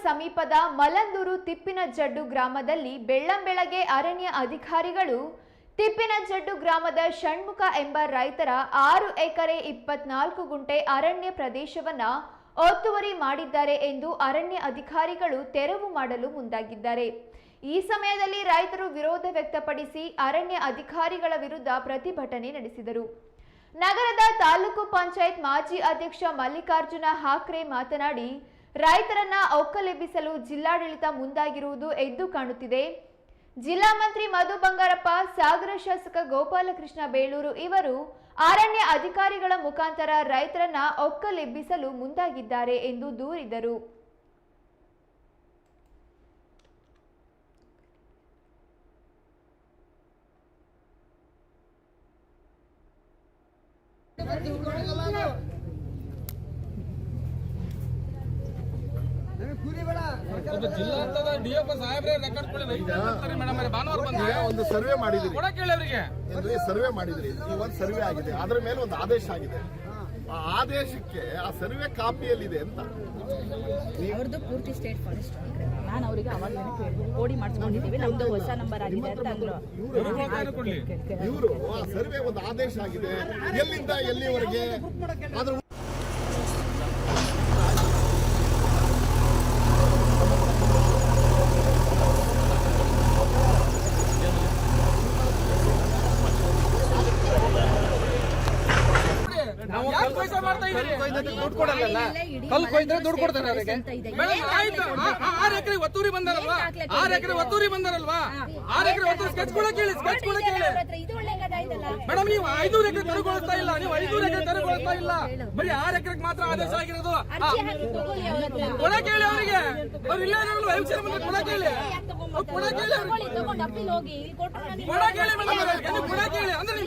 ಸಮೀಪದ ಮಲಂದೂರು ತಿಪ್ಪಿನಜಡ್ಡು ಗ್ರಾಮದಲ್ಲಿ ಬೆಳ್ಳಂಬೆಳಗ್ಗೆ ಅರಣ್ಯ ಅಧಿಕಾರಿಗಳು ತಿಪ್ಪಿನಜಡ್ಡು ಗ್ರಾಮದ ಷಣ್ಮುಖ ಎಂಬ ರೈತರ 6 ಎಕರೆ 24 ಗುಂಟೆ ಅರಣ್ಯ ಪ್ರದೇಶವನ್ನ ಒತ್ತುವರಿ ಮಾಡಿದ್ದಾರೆ ಎಂದು ಅರಣ್ಯ ಅಧಿಕಾರಿಗಳು ತೆರವು ಮಾಡಲು ಮುಂದಾಗಿದ್ದಾರೆ. ಈ ಸಮಯದಲ್ಲಿ ರೈತರು ವಿರೋಧ ವ್ಯಕ್ತಪಡಿಸಿ ಅರಣ್ಯ ಅಧಿಕಾರಿಗಳ ವಿರುದ್ಧ ಪ್ರತಿಭಟನೆ ನಡೆಸಿದರು. ನಗರದ ತಾಲೂಕು ಪಂಚಾಯತ್ ಮಾಜಿ ಅಧ್ಯಕ್ಷ ಮಲ್ಲಿಕಾರ್ಜುನ ಹಾಕ್ರೆ ಮಾತನಾಡಿ, ರೈತರನ್ನ ಒಕ್ಕಲೆಬ್ಬಿಸಲು ಜಿಲ್ಲಾಡಳಿತ ಮುಂದಾಗಿರುವುದು ಎದ್ದು ಕಾಣುತ್ತಿದೆ. ಜಿಲ್ಲಾ ಮಂತ್ರಿ ಮಧು ಬಂಗಾರಪ್ಪ, ಸಾಗರ ಶಾಸಕ ಗೋಪಾಲಕೃಷ್ಣ ಬೇಳೂರು ಇವರು ಅರಣ್ಯ ಅಧಿಕಾರಿಗಳ ಮುಖಾಂತರ ರೈತರನ್ನ ಒಕ್ಕಲೆಬ್ಬಿಸಲು ಮುಂದಾಗಿದ್ದಾರೆ ಎಂದು ದೂರಿದರು. ಒಂದು ಸರ್ವೆ ಮಾಡಿದ್ರಿ, ಸರ್ವೆ ಮಾಡಿದ್ರಿ, ಒಂದು ಸರ್ವೆ ಆಗಿದೆ, ಅದರ ಮೇಲೆ ಒಂದು ಆದೇಶ ಆಗಿದೆ. ಆ ಆದೇಶಕ್ಕೆ ಆ ಸರ್ವೆ ಕಾಪಿಯಲ್ಲಿದೆ ಅಂತ ಅವ್ರದ್ದು ಪೂರ್ತಿ ಸ್ಟೇಟ್ ಫಾರೆಸ್ಟ್. ನಾನು ಅವರಿಗೆ ಅವಾಗಲೇ ಕೇಳಿದೆ, ಓಡಿ ಮಾಡಿಸ್ಕೊಂಡಿದ್ದೀವಿ, ನಮ್ದು ಹೊಸ ನಂಬರ್ ಆಗಿದೆ ಅಂತ ಅಂದ್ರು. ಇವರು ಆ ಸರ್ವೆ ಒಂದು ಆದೇಶ ಆಗಿದೆ, ಎಲ್ಲಿಂದ ಎಲ್ಲಿವರೆಗೆ ಅದ್ರ ಕಲ್ಲು ಕೊಯ್ದ್ರೆ ದುಡ್ಡು ಕೊಡ್ತಾರೆ ಅವರಿಗೆ. 6 ಎಕರೆ ಒತ್ತೂರಿ ಬಂದಾರಲ್ವಾ, 6 ಎಕರೆ ಒತ್ತೂರಿ ಬಂದಾರಲ್ವಾ, 6 ಎಕರೆ ಒತ್ತೂರಿ ಸ್ಕೆಚ್ ಕೂಡ ಕೇಳಿ, ಸ್ಕೆಚ್ ಕೂಡ ಕೇಳಿ ಮೇಡಮ್. ನೀವು 500 ಎಕರೆ ತೆರವುಗೊಳಿಸ್ತಾ ಇಲ್ಲ, ನೀವು 500 ಎಕರೆ ತೆರವುಗೊಳಿಸ್ತಾ ಇಲ್ಲ, ಬರೀ 6 ಎಕರೆಗೆ ಮಾತ್ರ ಆದೇಶ ಆಗಿರೋದು. ಕೊಡ ಕೇಳಿ ಅವರಿಗೆ, ಅವ್ರು ಇಲ್ಲ ಕೊಡ ಕೇಳಿ, ಕೊಡ ಕೇಳಿ, ಕೊಡ ಕೇಳಿ ಮೇಡಮ್, ಕೊಡ ಕೇಳಿ ಅಂದ್ರೆ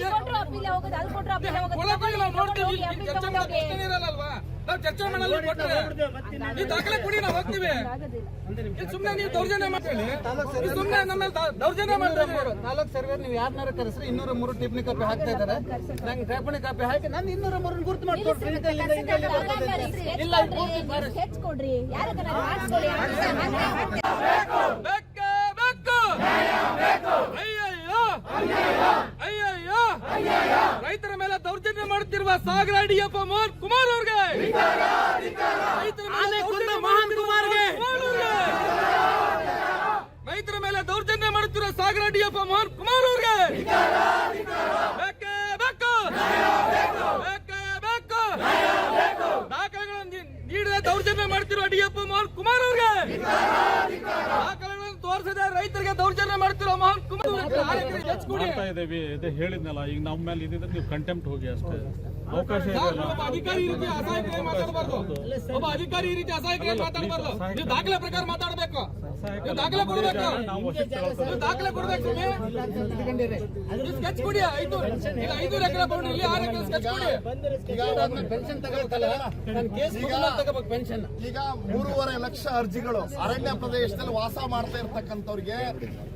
ಕೊಡ ಕೇಳಿ. ನಾವು ನೋಡ್ತೀವಿ, ಚರ್ಚೆ ಮಾಡಲ್ವಾ, ನಾವು ಚರ್ಚೆ ಮಾಡಲ್ಲ, ಕೊಟ್ಟರೆ ಈ ದಾಖಲೆ ಕೊಡಿ, ನಾವು ಹೋಗ್ತೀವಿ. ಸುಮ್ಮನೆ ನೀವು ದೌರ್ಜನ್ಯ ಮಾಡ್ತೀವಿ, ಸುಮ್ಮನೆ ನಮ್ಮ ದೌರ್ಜನ್ಯ ಮಾಡ್ತೀವಿ. 4 ಸರ್ವೆ ನೀವು ಯಾರನ್ನಾರು ಕರೆಸ್ರಿ, 203 ಟಿಪ್ಪಣಿ ಕಾಪಿ ಹಾಕ್ತಾ ಇದಾರೆ. ನಂಗೆ ಟಿಪ್ಪಣಿ ಕಾಪಿ ಹಾಕಿ ನಾನು 203 ಗುರುತು ಮಾಡ್ಕೊಡ್ರಿ. ಇಲ್ಲ ರೈತರ ಮೇಲೆ ದೌರ್ಜನ್ಯ ಮಾಡುತ್ತಿರುವ ಸಾಗರ ಡಿಎಫ್ ಮೋಹನ್ ಕುಮಾರ್ ಅವರಿಗೆ, ರೈತರ ಮೇಲೆ ದೌರ್ಜನ್ಯ ಮಾಡುತ್ತಿರುವ ಸಾಗರ ಡಿಎಫ್ ಮೋಹನ್ ಕುಮಾರ್ ಅವರಿಗೆ ಬೇಕೇ ಬೇಕು, ಬೇಕೇ ಬೇಕು. ದಾಖಲೆಗಳನ್ನು ನೀಡದೆ ದೌರ್ಜನ್ಯ ಮಾಡುತ್ತಿರುವ ಡಿಎಫ್ ಮೋಹನ್ ಕುಮಾರ್ ಅವರಿಗೆ, ದಾಖಲೆಗಳನ್ನು ತೋರಿಸದೆ ರೈತರಿಗೆ ದೌರ್ಜನ್ಯ ಮಾಡುತ್ತಿರುವ ಮೋಹನ್ ಕುಮಾರ್ ಮಾಡ್ತಾ ಇದ್ದೇವೆ. ಹೇಳಿದ್ನಲ್ಲ, ಈಗ ನಮ್ಮ ಮೇಲೆ ಇದ್ರೆ ನೀವು ಕಂಟೆಂಪ್ಟ್ ಹೋಗಿ ಅಷ್ಟೇ. ಅವಕಾಶ ಒಬ್ಬ ಅಧಿಕಾರಿ ಈ ರೀತಿ ಅಸಹಾಯಕರಾಗಿ ಮಾತಾಡಬಾರ್ದು, ಒಬ್ಬ ಅಧಿಕಾರಿ ಈ ರೀತಿ ಅಸಹಾಯಕರಾಗಿ ಮಾತಾಡಬಾರ್ದು. ನೀವು ದಾಖಲೆ ಪ್ರಕಾರ ಮಾತಾಡಬೇಕು, ನೀವು ದಾಖಲೆ ಕೊಡಬೇಕು, ನೀವು ದಾಖಲೆ ಕೊಡಬೇಕು. ಸ್ಕೆಚ್ ಕೊಡಿ, 500 ಎಕರೆ ಬೌಂಡ್ರಿಲಿ 6 ಎಕರೆ ಸ್ಕೆಚ್ ಕೊಡಿ. ಪೆನ್ಷನ್ ತಗೋಬೇಕಲ್ಲ, ಪೆನ್ಷನ್. ಈಗ 3.5 ಲಕ್ಷ ಅರ್ಜಿಗಳು ಅರಣ್ಯ ಪ್ರದೇಶದಲ್ಲಿ ವಾಸ ಮಾಡ್ತಾ ಇರ್ತಕ್ಕಂಥವ್ರಿಗೆ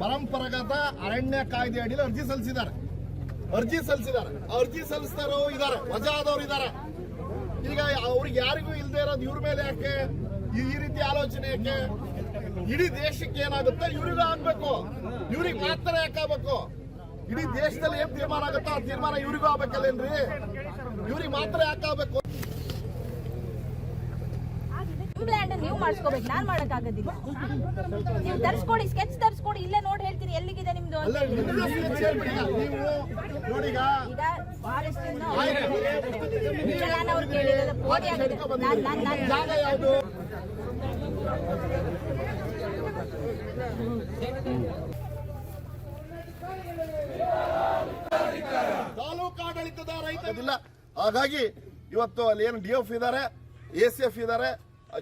ಪರಂಪರಾಗತ ಅರಣ್ಯ ಕಾಯ್ದೆ ಅಡಿಯಲ್ಲಿ ಅರ್ಜಿ ಸಲ್ಲಿಸಿದ್ದಾರೆ. ಅರ್ಜಿ ಸಲ್ಲಿಸ್ತಾ ಇರೋ ಇದಾರೆ, ವಜಾ ಆದವ್ರು ಇದಾರೆ. ಈಗ ಅವ್ರಿಗೆ ಯಾರಿಗೂ ಇಲ್ಲದೆ ಇರೋದು ಇವ್ರ ಮೇಲೆ ಯಾಕೆ ಈ ರೀತಿ ಆಲೋಚನೆ? ಯಾಕೆ ಇಡೀ ದೇಶಕ್ಕೆ ಏನಾಗುತ್ತೆ ಇವ್ರಿಗೂ ಆಗ್ಬೇಕು, ಇವ್ರಿಗೆ ಮಾತ್ರ ಯಾಕಾಗಬೇಕು? ಇಡೀ ದೇಶದಲ್ಲಿ ಏನ್ ತೀರ್ಮಾನ ಆಗುತ್ತೋ ಆ ತೀರ್ಮಾನ ಇವ್ರಿಗೂ ಆಗ್ಬೇಕಲ್ಲೇನ್ರಿ? ಇವ್ರಿಗೆ ಮಾತ್ರ ಯಾಕಾಗಬೇಕು? ನೀವು ಮಾಡಿಸ್ಕೋಬೇಕು, ನಾನ್ ಮಾಡಕ್ ಆಗೋದಿಲ್ಲ. ನೀವು ತರ್ಸ್ಕೊಡಿ, ಸ್ಕೆಚ್ ತರ್ಸ್ಕೊಡಿ, ಇಲ್ಲೇ ನೋಡಿ ಹೇಳ್ತೀನಿ ಎಲ್ಲಿಗಿದೆ ನಿಮ್ದು. ಈಗ ಫಾರೆಸ್ಟ್ ಅವ್ರು ಜಾಗ ಯಾವುದು? ತಾಲೂಕಾಡಳಿತದ ರೈತರಿಲ್ಲ. ಹಾಗಾಗಿ ಇವತ್ತು ಅಲ್ಲಿ ಏನು ಡಿಎಫ್ ಇದ್ದಾರೆ, ಎಸಿಎಫ್ ಇದ್ದಾರೆ,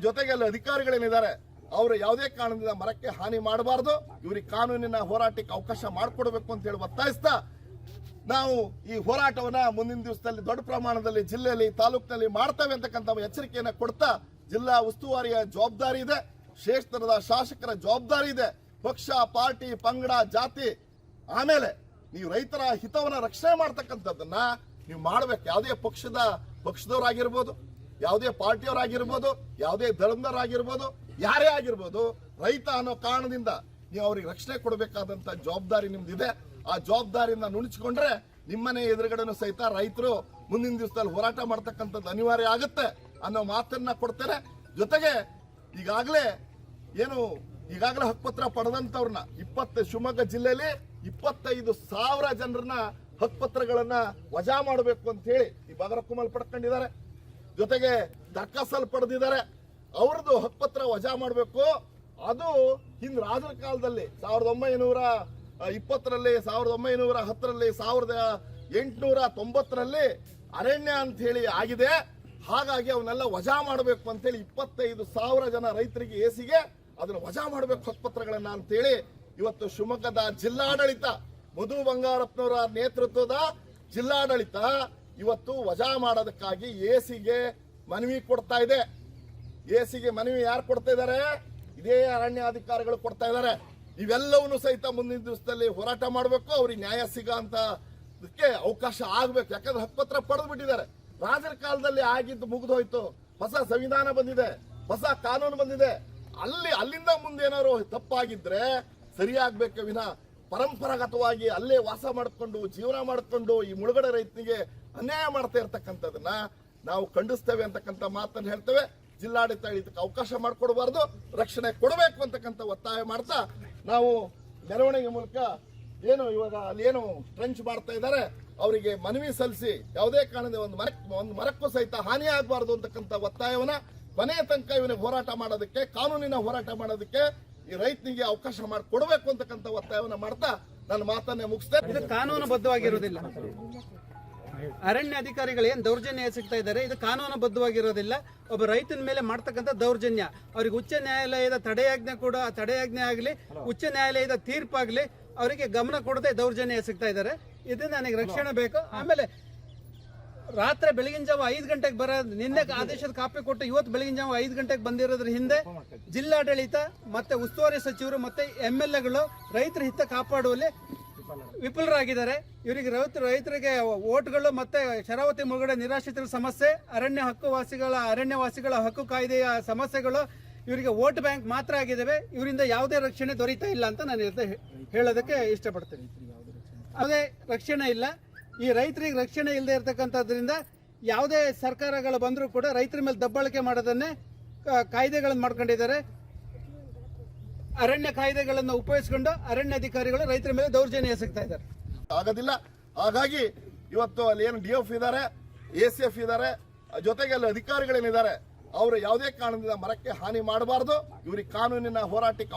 ಜೊತೆಗೆ ಅಲ್ಲಿ ಅಧಿಕಾರಿಗಳೇನಿದ್ದಾರೆ, ಅವರು ಯಾವುದೇ ಕಾರಣದಿಂದ ಮರಕ್ಕೆ ಹಾನಿ ಮಾಡಬಾರದು, ಇವರಿಗೆ ಕಾನೂನಿನ ಹೋರಾಟಕ್ಕೆ ಅವಕಾಶ ಮಾಡಿಕೊಡ್ಬೇಕು ಅಂತ ಹೇಳಿ ಒತ್ತಾಯಿಸ್ತಾ ನಾವು ಈ ಹೋರಾಟವನ್ನ ಮುಂದಿನ ದಿವಸದಲ್ಲಿ ದೊಡ್ಡ ಪ್ರಮಾಣದಲ್ಲಿ ಜಿಲ್ಲೆಯಲ್ಲಿ, ತಾಲೂಕಿನಲ್ಲಿ ಮಾಡ್ತೇವೆ ಅಂತಕ್ಕಂಥ ಎಚ್ಚರಿಕೆಯನ್ನು ಕೊಡ್ತಾ, ಜಿಲ್ಲಾ ಉಸ್ತುವಾರಿಯ ಜವಾಬ್ದಾರಿ ಇದೆ, ಶ್ರೇಷ್ಠರದ ಶಾಸಕರ ಜವಾಬ್ದಾರಿ ಇದೆ. ಪಕ್ಷ, ಪಾರ್ಟಿ, ಪಂಗಡ, ಜಾತಿ, ಆಮೇಲೆ ನೀವು ರೈತರ ಹಿತವನ್ನ ರಕ್ಷಣೆ ಮಾಡ್ತಕ್ಕಂಥದ್ದನ್ನ ನೀವು ಮಾಡಬೇಕು. ಯಾವುದೇ ಪಕ್ಷದವರಾಗಿರ್ಬೋದು, ಯಾವುದೇ ಪಾರ್ಟಿಯವರಾಗಿರ್ಬೋದು, ಯಾವುದೇ ಧರ್ಮದವರಾಗಿರ್ಬೋದು, ಯಾರೇ ಆಗಿರ್ಬೋದು, ರೈತ ಅನ್ನೋ ಕಾರಣದಿಂದ ನೀವು ಅವ್ರಿಗೆ ರಕ್ಷಣೆ ಕೊಡಬೇಕಾದಂತ ಜವಾಬ್ದಾರಿ ನಿಮ್ದಿದೆ. ಆ ಜವಾಬ್ದಾರಿಯಿಂದ ನುಣುಚಿಕೊಂಡ್ರೆ ನಿಮ್ಮನೆ ಎದುರುಗಡೆನೂ ಸಹಿತ ರೈತರು ಮುಂದಿನ ದಿವಸದಲ್ಲಿ ಹೋರಾಟ ಮಾಡ್ತಕ್ಕಂಥದ್ದು ಅನಿವಾರ್ಯ ಆಗುತ್ತೆ ಅನ್ನೋ ಮಾತನ್ನ ಕೊಡ್ತೇನೆ. ಜೊತೆಗೆ ಈಗಾಗಲೇ ಹಕ್ಕುಪತ್ರ ಪಡೆದಂತವ್ರನ್ನ ಶಿವಮೊಗ್ಗ ಜಿಲ್ಲೆಯಲ್ಲಿ 25,000 ಜನರನ್ನ ಹಕ್ಕುಪತ್ರಗಳನ್ನ ವಜಾ ಮಾಡಬೇಕು ಅಂತ ಹೇಳಿ ಈ ಬಾಗರಕೊಮ್ಮಲ್ ಪಡ್ಕೊಂಡಿದ್ದಾರೆ. ಜೊತೆಗೆ ದರ್ಖಾಸ್ತಲ್ಲಿ ಪಡೆದಿದ್ದಾರೆ. ಅವ್ರದ್ದು ಹಕ್ಕುಪತ್ರ ವಜಾ ಮಾಡಬೇಕು. ಅದು ಹಿಂದ್ ರಾಜರ ಕಾಲದಲ್ಲಿ 1920ರಲ್ಲಿ, 1910ರಲ್ಲಿ, 1890ರಲ್ಲಿ ಅರಣ್ಯ ಅಂತ ಹೇಳಿ ಆಗಿದೆ. ಹಾಗಾಗಿ ಅವನ್ನೆಲ್ಲ ವಜಾ ಮಾಡಬೇಕು ಅಂತ ಹೇಳಿ 25,000 ಜನ ರೈತರಿಗೆ ಎಸಿಗೆ ಅದನ್ನ ವಜಾ ಮಾಡಬೇಕು ಹಕ್ಕುಪತ್ರಗಳನ್ನ ಅಂತೇಳಿ ಇವತ್ತು ಶಿವಮೊಗ್ಗದ ಜಿಲ್ಲಾಡಳಿತ, ಮಧು ಬಂಗಾರಪ್ಪನವರ ನೇತೃತ್ವದ ಜಿಲ್ಲಾಡಳಿತ ಇವತ್ತು ವಜಾ ಮಾಡೋದಕ್ಕಾಗಿ ಎಸಿಗೆ ಮನವಿ ಕೊಡ್ತಾ ಇದೆ. ಎಸಿಗೆ ಮನವಿ ಯಾರು ಕೊಡ್ತಾ ಇದ್ದಾರೆ? ಇದೇ ಅರಣ್ಯಾಧಿಕಾರಿಗಳು ಕೊಡ್ತಾ ಇದ್ದಾರೆ. ಇವೆಲ್ಲವನ್ನೂ ಸಹಿತ ಮುಂದಿನ ದಿವಸದಲ್ಲಿ ಹೋರಾಟ ಮಾಡಬೇಕು. ಅವ್ರಿಗೆ ನ್ಯಾಯ ಸಿಗೋಂತದಕ್ಕೆ ಅವಕಾಶ ಆಗ್ಬೇಕು. ಯಾಕಂದ್ರೆ ಹಕ್ಕುಪತ್ರ ಪಡೆದು ಬಿಟ್ಟಿದ್ದಾರೆ. ರಾಜರ ಕಾಲದಲ್ಲಿ ಆಗಿದ್ದು ಮುಗಿದೋಯ್ತು. ಹೊಸ ಸಂವಿಧಾನ ಬಂದಿದೆ, ಹೊಸ ಕಾನೂನು ಬಂದಿದೆ. ಅಲ್ಲಿಂದ ಮುಂದೆ ಏನಾದ್ರು ತಪ್ಪಾಗಿದ್ರೆ ಸರಿಯಾಗಬೇಕು ವಿನ ಪರಂಪರಾಗತವಾಗಿ ಅಲ್ಲೇ ವಾಸ ಮಾಡಿಕೊಂಡು ಜೀವನ ಮಾಡಿಕೊಂಡು ಈ ಮುಳುಗಡೆ ರೈತನಿಗೆ ಅನ್ಯಾಯ ಮಾಡ್ತಾ ಇರ್ತಕ್ಕಂಥದನ್ನ ನಾವು ಖಂಡಿಸ್ತೇವೆ ಅಂತಕ್ಕಂಥ ಮಾತನ್ನು ಹೇಳ್ತೇವೆ. ಜಿಲ್ಲಾಡಳಿತ ಇದಕ್ಕೆ ಅವಕಾಶ ಮಾಡಿಕೊಡಬಾರ್ದು, ರಕ್ಷಣೆ ಕೊಡಬೇಕು ಅಂತಕ್ಕಂಥ ಒತ್ತಾಯ ಮಾಡ್ತಾ ನಾವು ಮೆರವಣಿಗೆ ಮೂಲಕ ಇವಾಗ ಅಲ್ಲಿ ಟ್ರೆಂಚ್ ಮಾಡ್ತಾ ಇದ್ದಾರೆ ಅವರಿಗೆ ಮನವಿ ಸಲ್ಲಿಸಿ ಯಾವುದೇ ಕಾರಣದ ಒಂದು ಮರಕ್ಕೂ ಸಹಿತ ಹಾನಿ ಆಗಬಾರ್ದು ಅಂತಕ್ಕಂಥ ಒತ್ತಾಯವನ್ನ ಕೊನೆಯ ತನಕ ಇವನಿಗೆ ಹೋರಾಟ ಮಾಡೋದಕ್ಕೆ, ಕಾನೂನಿನ ಹೋರಾಟ ಮಾಡೋದಕ್ಕೆ ಈ ರೈತನಿಗೆ ಅವಕಾಶ ಮಾಡಿಕೊಡ್ಬೇಕು ಅಂತಕ್ಕಂಥ ಒತ್ತಾಯವನ್ನ ಮಾಡ್ತಾ ನನ್ನ ಮಾತನ್ನೇ ಮುಗಿಸ್ತೇನೆ. ಇದು ಕಾನೂನುಬದ್ಧವಾಗಿರುವುದಿಲ್ಲ. ಅರಣ್ಯ ಅಧಿಕಾರಿಗಳು ಏನ್ ದೌರ್ಜನ್ಯ ಎಸಗ್ತಾ ಇದ್ದಾರೆ, ಇದು ಕಾನೂನುಬದ್ಧವಾಗಿರೋದಿಲ್ಲ. ಒಬ್ಬ ರೈತನ ಮೇಲೆ ಮಾಡ್ತಕ್ಕಂಥ ದೌರ್ಜನ್ಯ. ಅವ್ರಿಗೆ ಉಚ್ಚ ನ್ಯಾಯಾಲಯದ ತಡೆಯಾಜ್ಞೆ ಆಗಲಿ, ಉಚ್ಚ ನ್ಯಾಯಾಲಯದ ತೀರ್ಪಾಗ್ಲಿ ಅವರಿಗೆ ಗಮನ ಕೊಡದೆ ದೌರ್ಜನ್ಯ ಎಸಗ್ತಾ ಇದ್ದಾರೆ. ಇದನ್ನ ನನಗೆ ರಕ್ಷಣೆ ಬೇಕು. ಆಮೇಲೆ ರಾತ್ರಿ ಬೆಳಗಿನ ಜಾವ 5 ಗಂಟೆಗೆ ನಿನ್ನೆ ಆದೇಶದ ಕಾಪಿ ಕೊಟ್ಟು ಇವತ್ತು ಬೆಳಗಿನ ಜಾವ 5 ಗಂಟೆಗೆ ಬಂದಿರೋದ್ರ ಹಿಂದೆ ಜಿಲ್ಲಾಡಳಿತ ಮತ್ತೆ ಉಸ್ತುವಾರಿ ಸಚಿವರು ಮತ್ತೆ MLAಗಳು ರೈತರ ಹಿತ ಕಾಪಾಡುವಲ್ಲಿ ವಿಫಲರಾಗಿದ್ದಾರೆ. ಇವರಿಗೆ ರೈತರಿಗೆ ಓಟ್ಗಳು ಮತ್ತೆ ಶರಾವತಿ ಮುಳುಗಡೆ ನಿರಾಶ್ರಿತರ ಸಮಸ್ಯೆ, ಅರಣ್ಯವಾಸಿಗಳ ಹಕ್ಕು ಕಾಯ್ದೆಯ ಸಮಸ್ಯೆಗಳು ಇವರಿಗೆ ವೋಟ್ ಬ್ಯಾಂಕ್ ಮಾತ್ರ ಆಗಿದ್ದಾವೆ. ಇವರಿಂದ ಯಾವುದೇ ರಕ್ಷಣೆ ದೊರೀತಾ ಇಲ್ಲ ಅಂತ ನಾನು ಹೇಳೋದಕ್ಕೆ ಇಷ್ಟಪಡ್ತೇನೆ. ಯಾವುದೇ ರಕ್ಷಣೆ ಇಲ್ಲ. ಈ ರೈತರಿಗೆ ರಕ್ಷಣೆ ಇಲ್ಲದೆ ಇರತಕ್ಕಂಥದ್ರಿಂದ ಯಾವುದೇ ಸರ್ಕಾರಗಳು ಬಂದರೂ ಕೂಡ ರೈತರ ಮೇಲೆ ದಬ್ಬಾಳಿಕೆ ಮಾಡೋದನ್ನೇ ಕಾಯ್ದೆಗಳನ್ನು ಮಾಡ್ಕೊಂಡಿದ್ದಾರೆ. ಅರಣ್ಯ ಕಾಯ್ದೆಗಳನ್ನು ಉಪಯೋಗಿಸಿಕೊಂಡು ಅರಣ್ಯ ಅಧಿಕಾರಿಗಳು ರೈತರ ಮೇಲೆ ದೌರ್ಜನ್ಯ ಎಸಗ್ತಾ ಇದ್ದಾರೆ. ಆಗೋದಿಲ್ಲ. ಹಾಗಾಗಿ ಇವತ್ತು ಅಲ್ಲಿ DF ಇದ್ದಾರೆ, ACF ಇದ್ದಾರೆ, ಜೊತೆಗೆ ಅಲ್ಲಿ ಅಧಿಕಾರಿಗಳೇನಿದ್ದಾರೆ ಅವರು ಯಾವುದೇ ಕಾರಣದಿಂದ ಮರಕ್ಕೆ ಹಾನಿ ಮಾಡಬಾರ್ದು. ಇವ್ರಿಗೆ ಕಾನೂನಿನ ಹೋರಾಟಕ್ಕೆ